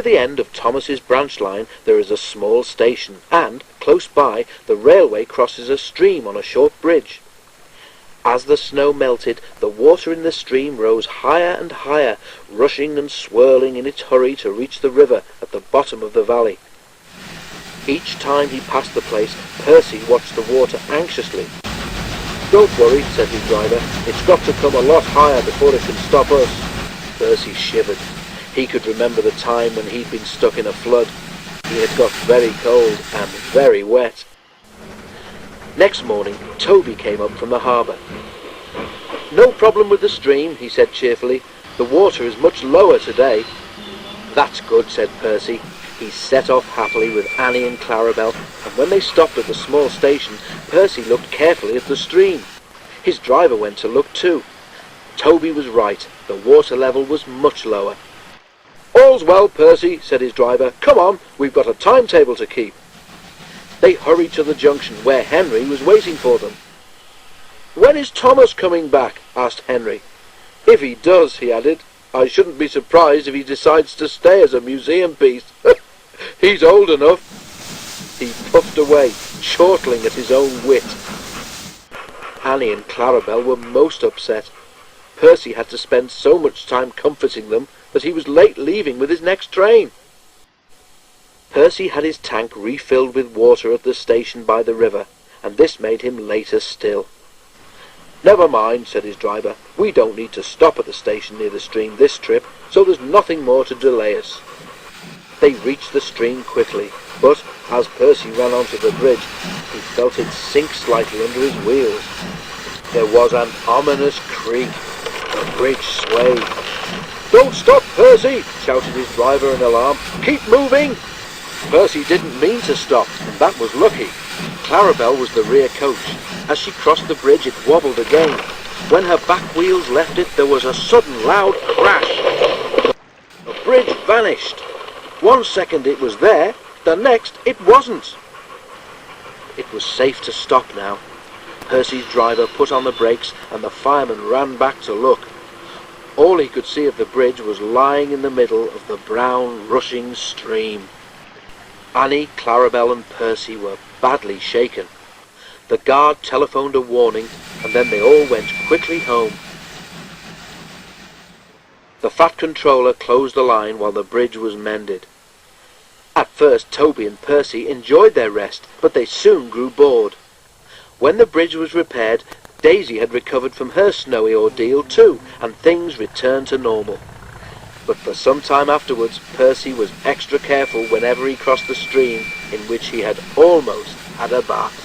the end of Thomas's branch line there is a small station, and, close by, the railway crosses a stream on a short bridge. As the snow melted, the water in the stream rose higher and higher, rushing and swirling in its hurry to reach the river at the bottom of the valley. Each time he passed the place, Percy watched the water anxiously. "Don't worry," said his driver. "It's got to come a lot higher before it can stop us." Percy shivered. He could remember the time when he'd been stuck in a flood. He had got very cold and very wet. Next morning, Toby came up from the harbour. "No problem with the stream," he said cheerfully. "The water is much lower today." "That's good," said Percy. He set off happily with Annie and Clarabel, and when they stopped at the small station, Percy looked carefully at the stream. His driver went to look too. Toby was right. The water level was much lower. "All's well, Percy," said his driver. "Come on, we've got a timetable to keep." They hurried to the junction where Henry was waiting for them. "When is Thomas coming back?" asked Henry. "If he does," he added, "I shouldn't be surprised if he decides to stay as a museum piece. He's old enough." He puffed away, chortling at his own wit. Annie and Clarabel were most upset. Percy had to spend so much time comforting them that he was late leaving with his next train. Percy had his tank refilled with water at the station by the river, and this made him later still. "Never mind," said his driver. "We don't need to stop at the station near the stream this trip, so there's nothing more to delay us." They reached the stream quickly, but as Percy ran onto the bridge, he felt it sink slightly under his wheels. There was an ominous creak. The bridge swayed. "Don't stop, Percy!" shouted his driver in alarm. "Keep moving!" Percy didn't mean to stop, and that was lucky. Clarabel was the rear coach. As she crossed the bridge, it wobbled again. When her back wheels left it, there was a sudden loud crash. The bridge vanished. 1 second it was there, the next it wasn't. It was safe to stop now. Percy's driver put on the brakes, and the fireman ran back to look. All he could see of the bridge was lying in the middle of the brown, rushing stream. Annie, Clarabel and Percy were badly shaken. The guard telephoned a warning, and then they all went quickly home. The fat controller closed the line while the bridge was mended. At first Toby and Percy enjoyed their rest, but they soon grew bored. When the bridge was repaired, Daisy had recovered from her snowy ordeal too, and things returned to normal. But for some time afterwards, Percy was extra careful whenever he crossed the stream in which he had almost had a bath.